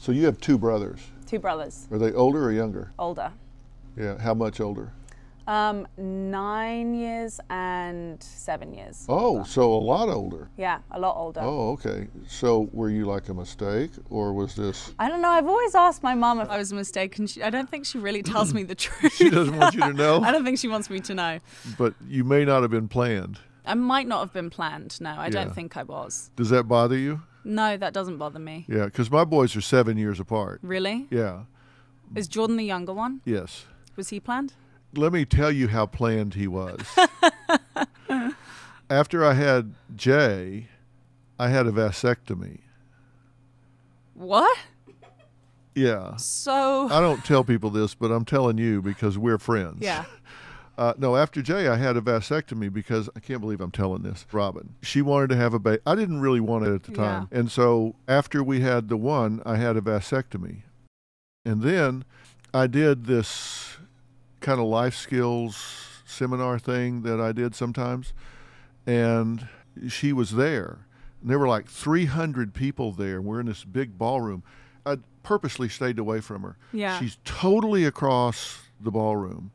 So you have two brothers. Two brothers. Are they older or younger? Older. Yeah, how much older? 9 years and 7 years. Oh, older. so a lot older. Yeah, a lot older. Oh, okay. So were you like a mistake, or was this? I don't know. I've always asked my mum if I was a mistake, and I don't think she really tells me the truth. She doesn't want you to know? I don't think she wants me to know. But you may not have been planned. I might not have been planned. No, I don't think I was. Does that bother you? No, that doesn't bother me. Yeah, because my boys are 7 years apart. Really? Yeah. Is Jordan the younger one? Yes. Was he planned? Let me tell you how planned he was. After I had Jay, I had a vasectomy. What? Yeah. So. I don't tell people this, but I'm telling you because we're friends. Yeah. No, after Jay, I had a vasectomy because I can't believe I'm telling this. Robin, she wanted to have a baby. I didn't really want it at the time. Yeah. And so after we had the one, I had a vasectomy. And then I did this kind of life skills seminar thing that I did sometimes. And she was there. And there were like 300 people there. We're in this big ballroom. I purposely stayed away from her. Yeah. She's totally across the ballroom.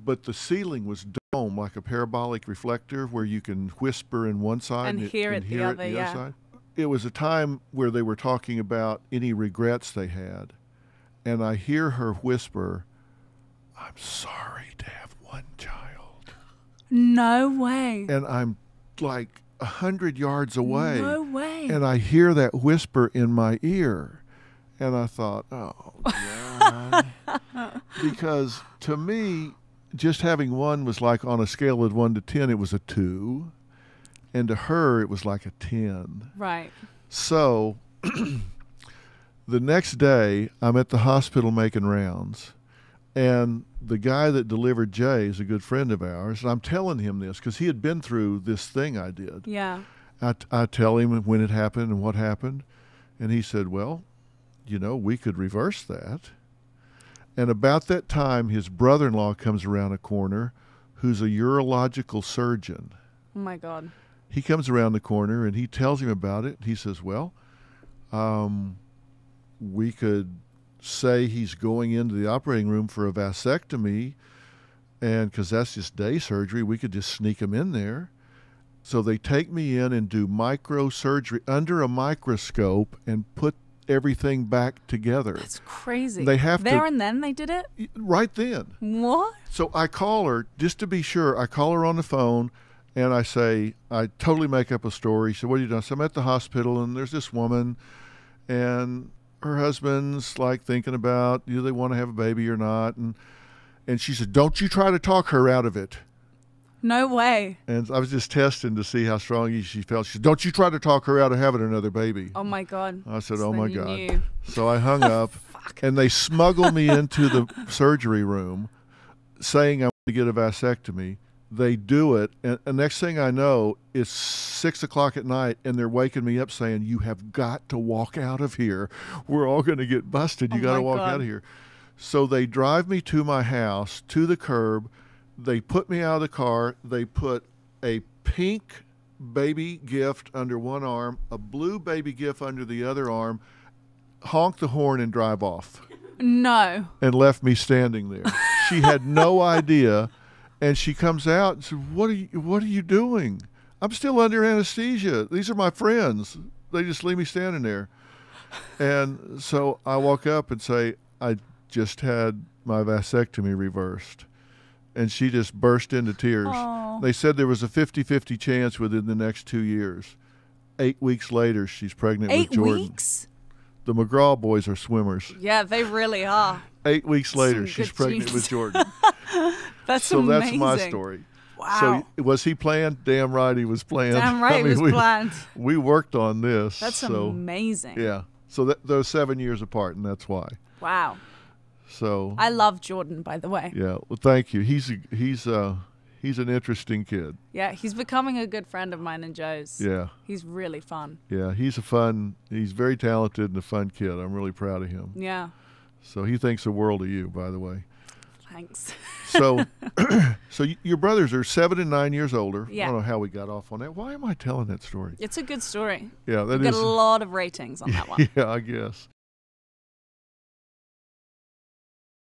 But the ceiling was dome, like a parabolic reflector where you can whisper in one side And hear it the other, yeah. side. It was a time where they were talking about any regrets they had. And I hear her whisper, "I'm sorry to have one child." No way. And I'm like 100 yards away. No way. And I hear that whisper in my ear. And I thought, oh, God. Because to me, just having one was like on a scale of 1 to 10, it was a 2. And to her, it was like a 10. Right. So the next day, I'm at the hospital making rounds. And the guy that delivered Jay is a good friend of ours. And I'm telling him this because he had been through this thing I did. Yeah. I tell him when it happened and what happened. And he said, well, you know, we could reverse that. And about that time, his brother-in-law comes around a corner who's a urological surgeon. Oh, my God. He comes around the corner, and he tells him about it. He says, well, we could say he's going into the operating room for a vasectomy, and because that's just day surgery, we could just sneak him in there. So they take me in and do microsurgery under a microscope and put everything back together. That's crazy. They have there to, and then they did it? Right then. What? So I call her, just to be sure, I call her on the phone, and I say, I totally make up a story. She said, what are you doing? So I'm at the hospital, and there's this woman, and her husband's like thinking about, do they want to have a baby or not? And she said, don't you try to talk her out of it. No way. And I was just testing to see how strong she felt. She said, don't you try to talk her out of having another baby. Oh, my God. I said, So oh, my then you God. knew. So I hung up, and they smuggled me into the surgery room saying I want to get a vasectomy. They do it, and the next thing I know, it's 6 o'clock at night, and they're waking me up saying, you have got to walk out of here. We're all going to get busted. You got to walk out of here. So they drive me to my house, to the curb. They put me out of the car. They put a pink baby gift under one arm, a blue baby gift under the other arm, honk the horn and drive off. No. And left me standing there. She had no idea. And she comes out and said, what are you doing? I'm still under anesthesia. These are my friends. They just leave me standing there. And so I walk up and say, I just had my vasectomy reversed. And she just burst into tears. Aww. They said there was a 50-50 chance within the next 2 years. 8 weeks later, she's pregnant with Jordan. 8 weeks? The McGraw boys are swimmers. Yeah, they really are. 8 weeks later, Some she's good pregnant genes. with Jordan. That's so amazing. that's my story. Wow. So was he planned? Damn right he was planned. Damn right he was planned. We worked on this. That's so, amazing. Yeah. So those 7 years apart, and that's why. Wow. So I love Jordan, by the way. Yeah. Well, thank you. He's an interesting kid. Yeah, he's becoming a good friend of mine and Joe's. Yeah. He's really fun. Yeah, he's very talented and a fun kid. I'm really proud of him. Yeah. So he thinks the world of you, by the way. Thanks. So your brothers are 7 and 9 years older. Yeah. I don't know how we got off on that. Why am I telling that story? It's a good story. Yeah, that You is. got a lot of ratings on that one. Yeah, I guess.